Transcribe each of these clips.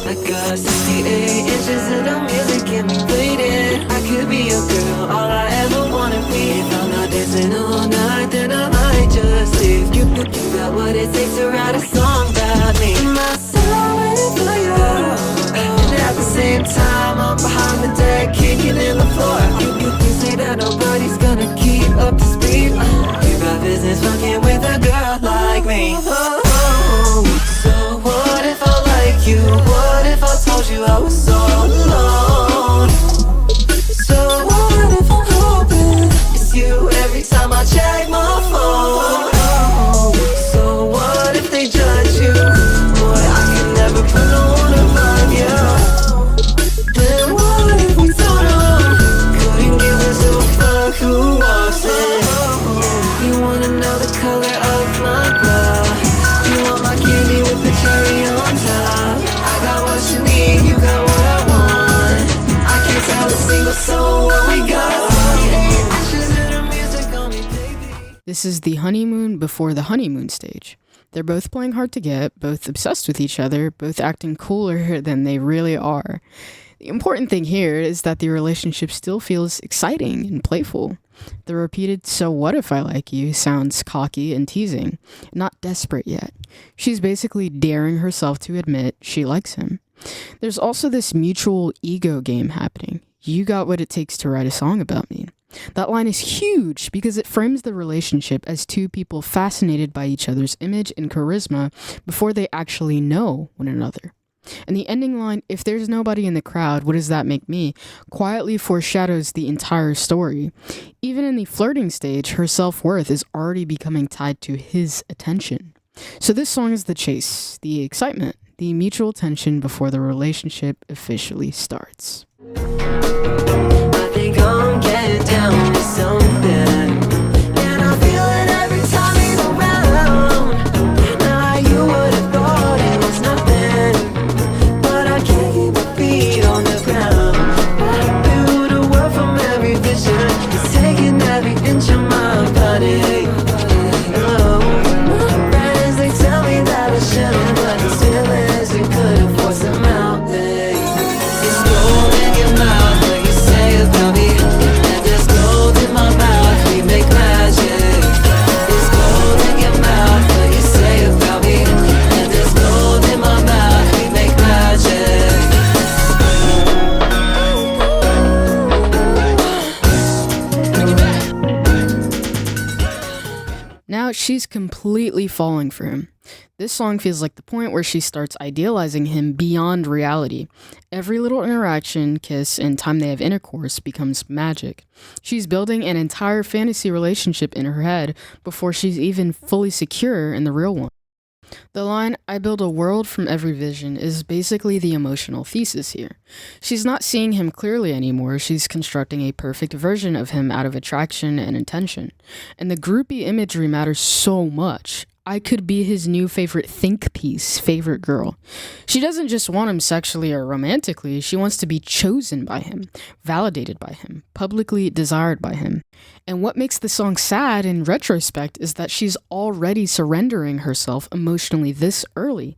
I got 68 inches of the music in me bleeding. I could be your girl, all I ever wanna be. If I'm not dancing all night, then I might just leave. You got what it takes to write a song about me. My soul waiting for you, and at the same time I'm behind the deck, kicking in the floor. You say that nobody's gonna keep up to speed. You got business fucking with a girl like me. So what if I like you? What if I told you I was all alone? So what if I'm hoping it's you every time I check my phone? So what if they judge you? Boy, I could never put no one above you. Then what if we don't know? Couldn't give us a fuck who walks in. You wanna know the color of my blood? You want my candy with the cherry on top? I got what you need, you got what I want. I can't tell a single soul what we got. This is the honeymoon before the honeymoon stage. They're both playing hard to get, both obsessed with each other, both acting cooler than they really are. The important thing here is that the relationship still feels exciting and playful. The repeated "so what if I like you" sounds cocky and teasing, not desperate yet. She's basically daring herself to admit she likes him. There's also this mutual ego game happening. You got what it takes to write a song about me. That line is huge because it frames the relationship as two people fascinated by each other's image and charisma before they actually know one another. And the ending line, "if there's nobody in the crowd, what does that make me?" quietly foreshadows the entire story. Even in the flirting stage, her self-worth is already becoming tied to his attention. So this song is the chase, the excitement, the mutual tension before the relationship officially starts. I think I'm getting down with something, and I feel it every time he's around. Now you would have thought it was nothing, but I can't keep my feet on the ground. I view the world from every vision. It's taking every inch of my body. Oh, my friends, they tell me that I shouldn't, but these feelings, you couldn't force them out, babe. It's gold in your mouth when you say about me, and there's gold in my mouth, we make magic. There's gold in your mouth when you say about me, and there's gold in my mouth, we make magic. Now she's completely falling for him. This song feels like the point where she starts idealizing him beyond reality. Every little interaction, kiss, and time they have intercourse becomes magic. She's building an entire fantasy relationship in her head before she's even fully secure in the real one. The line, "I build a world from every vision," is basically the emotional thesis here. She's not seeing him clearly anymore, she's constructing a perfect version of him out of attraction and intention. And the groupie imagery matters so much. I could be his new favorite think piece, favorite girl. She doesn't just want him sexually or romantically, she wants to be chosen by him, validated by him, publicly desired by him. And what makes the song sad in retrospect is that she's already surrendering herself emotionally this early.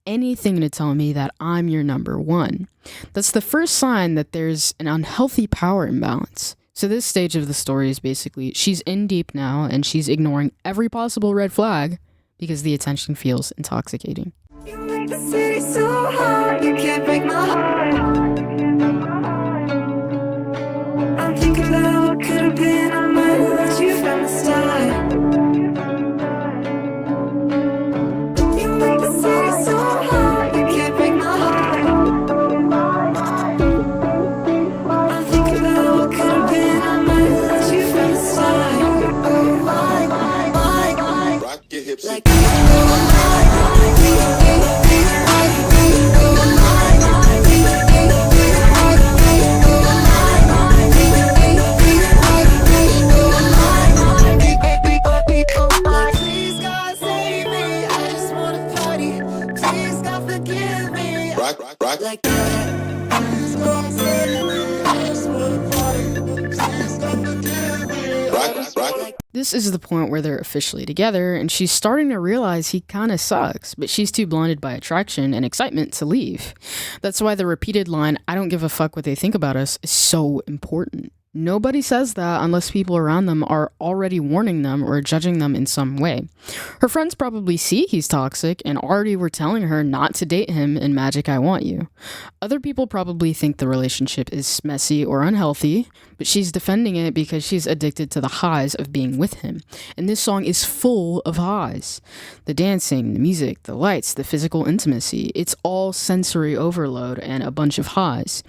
Anything to tell me that I'm your number one. That's the first sign that there's an unhealthy power imbalance. So this stage of the story is basically, she's in deep now and she's ignoring every possible red flag because the attention feels intoxicating. You make the city so hot, you can't break my heart. I'm thinking about what could have been, I might have let you from the start. You make the city so hot, you can't break my heart. I'm thinking about what could have been, I might have let you from the start. This is the point where they're officially together, and she's starting to realize he kinda sucks, but she's too blinded by attraction and excitement to leave. That's why the repeated line, "I don't give a fuck what they think about us," is so important. Nobody says that unless people around them are already warning them or judging them in some way. Her friends probably see he's toxic and already were telling her not to date him in Magic I Want You. Other people probably think the relationship is messy or unhealthy, but she's defending it because she's addicted to the highs of being with him. And this song is full of highs. The dancing, the music, the lights, the physical intimacy, it's all sensory overload and a bunch of highs.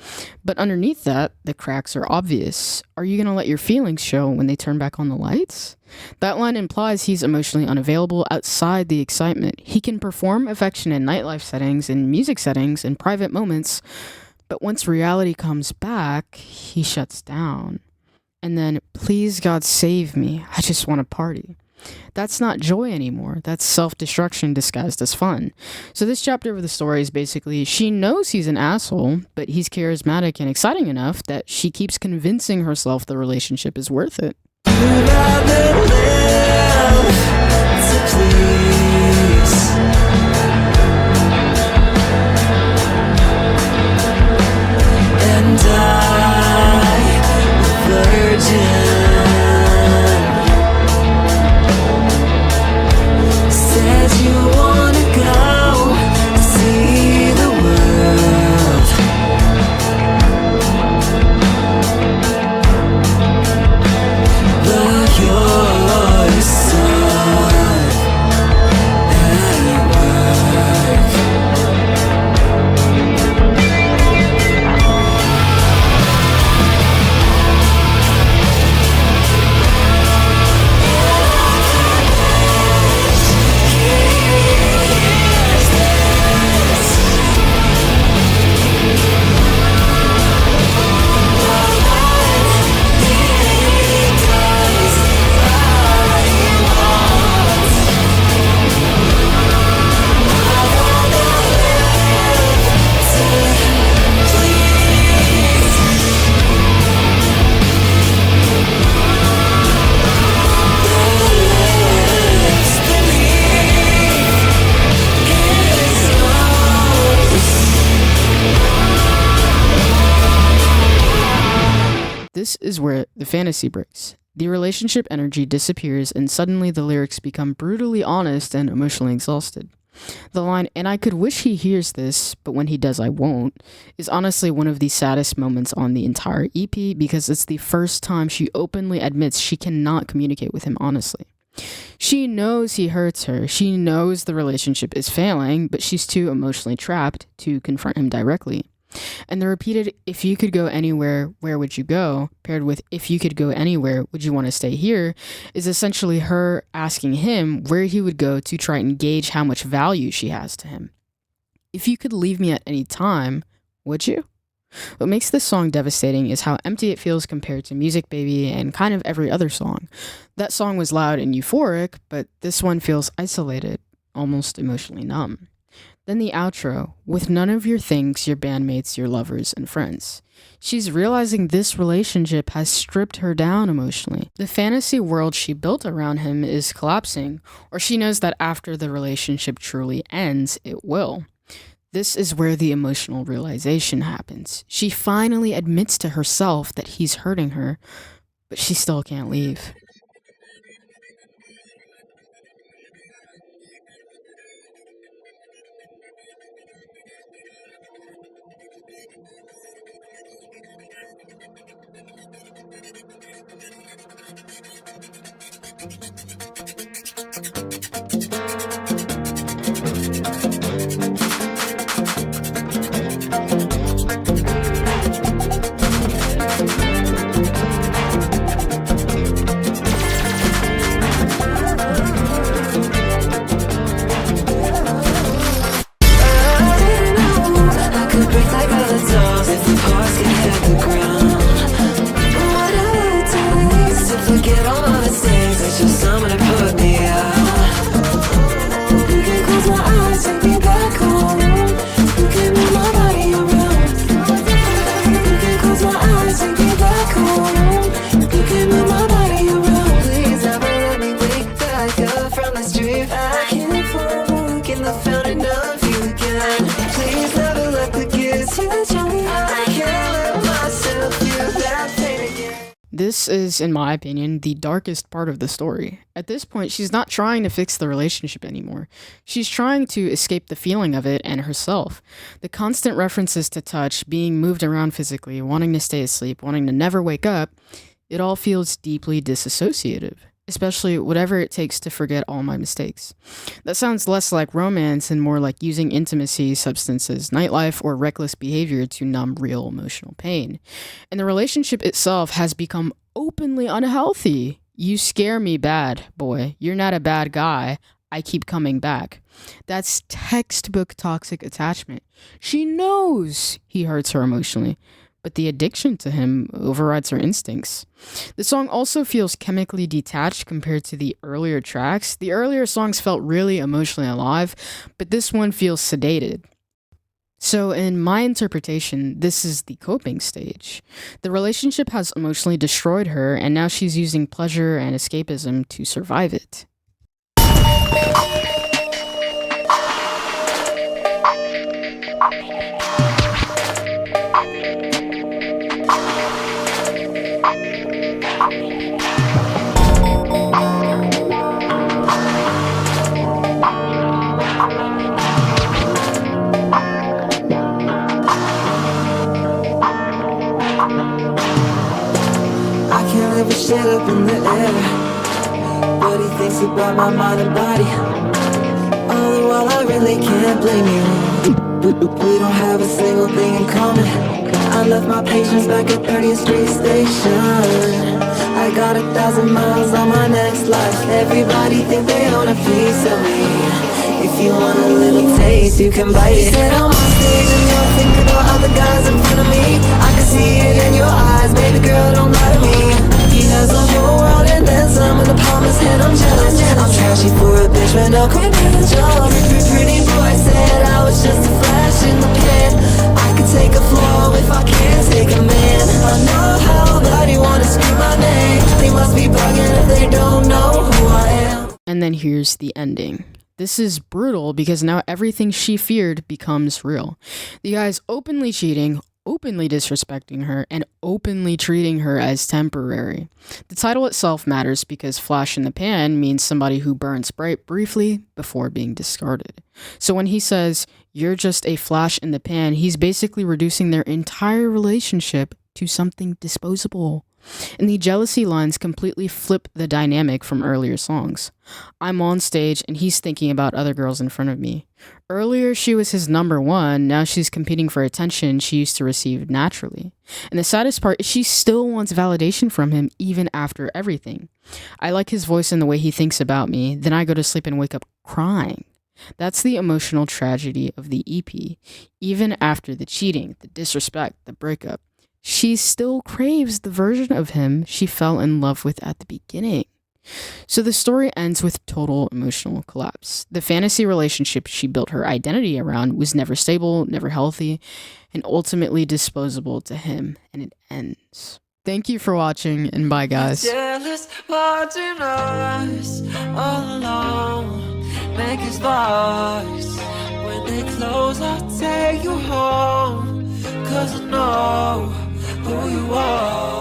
But underneath that, the cracks are obvious. Are you going to let your feelings show when they turn back on the lights? That line implies he's emotionally unavailable outside the excitement. He can perform affection in nightlife settings, in music settings, in private moments, but once reality comes back, he shuts down. And then, please God save me, I just want to party. That's not joy anymore. That's self-destruction disguised as fun. So this chapter of the story is basically, she knows he's an asshole, but he's charismatic and exciting enough that she keeps convincing herself the relationship is worth it. And I, virgin, said you wanna go see the world, but your son at work. This is where the fantasy breaks. The relationship energy disappears and suddenly the lyrics become brutally honest and emotionally exhausted. The line, "and I could wish he hears this, but when he does I won't," is honestly one of the saddest moments on the entire EP because it's the first time she openly admits she cannot communicate with him honestly. She knows he hurts her, she knows the relationship is failing, but she's too emotionally trapped to confront him directly. And the repeated, "if you could go anywhere, where would you go?" paired with, "if you could go anywhere, would you want to stay here?" is essentially her asking him where he would go to try and gauge how much value she has to him. If you could leave me at any time, would you? What makes this song devastating is how empty it feels compared to Music Baby and kind of every other song. That song was loud and euphoric, but this one feels isolated, almost emotionally numb. Then the outro, "with none of your things, your bandmates, your lovers, and friends." She's realizing this relationship has stripped her down emotionally. The fantasy world she built around him is collapsing, or she knows that after the relationship truly ends, it will. This is where the emotional realization happens. She finally admits to herself that he's hurting her, but she still can't leave. If the This is, in my opinion, the darkest part of the story. At this point, she's not trying to fix the relationship anymore. She's trying to escape the feeling of it and herself. The constant references to touch, being moved around physically, wanting to stay asleep, wanting to never wake up, it all feels deeply disassociative. Especially whatever it takes to forget all my mistakes. That sounds less like romance and more like using intimacy, substances, nightlife, or reckless behavior to numb real emotional pain. And the relationship itself has become openly unhealthy. You scare me bad, boy. You're not a bad guy. I keep coming back. That's textbook toxic attachment. She knows he hurts her emotionally, but the addiction to him overrides her instincts. The song also feels chemically detached compared to the earlier tracks. The earlier songs felt really emotionally alive, but this one feels sedated. So in my interpretation, this is the coping stage. The relationship has emotionally destroyed her, and now she's using pleasure and escapism to survive it. Shit up in the air. What he thinks about my mind and body. All the while I really can't blame you. We don't have a single thing in common. I left my patience back at 30th Street Station. I got 1,000 miles on my next life. Everybody think they own a piece of me. If you want a little taste, you can bite it. You said I'm on stage and you're thinking about other guys in front of me. I can see it in your eyes, baby girl, don't lie to me. He has the whole world and then some in the palm of his hand. I'm jealous. I'm trashy for a bitch, but no credentials. Pretty boy said I was just a flash in the pan. I could take a floor if I can't take a man. I know how bad you wanna scream my name. They must be bugging if they don't know who I am. And then here's the ending. This is brutal because now everything she feared becomes real. The guy's openly cheating, openly disrespecting her, and openly treating her as temporary. The title itself matters because flash in the pan means somebody who burns bright briefly before being discarded. So when he says, you're just a flash in the pan, he's basically reducing their entire relationship to something disposable. And the jealousy lines completely flip the dynamic from earlier songs. I'm on stage and he's thinking about other girls in front of me. Earlier she was his number one, now she's competing for attention she used to receive naturally. And the saddest part is she still wants validation from him even after everything. I like his voice and the way he thinks about me, then I go to sleep and wake up crying. That's the emotional tragedy of the EP. Even after the cheating, the disrespect, the breakup, she still craves the version of him she fell in love with at the beginning. So the story ends with total emotional collapse. The fantasy relationship she built her identity around was never stable, never healthy, and ultimately disposable to him, and it ends. Thank you for watching, and bye guys. Jealous, watching us all alone. Make us voice. When they close, I'll take you home. 'Cause I know who you are.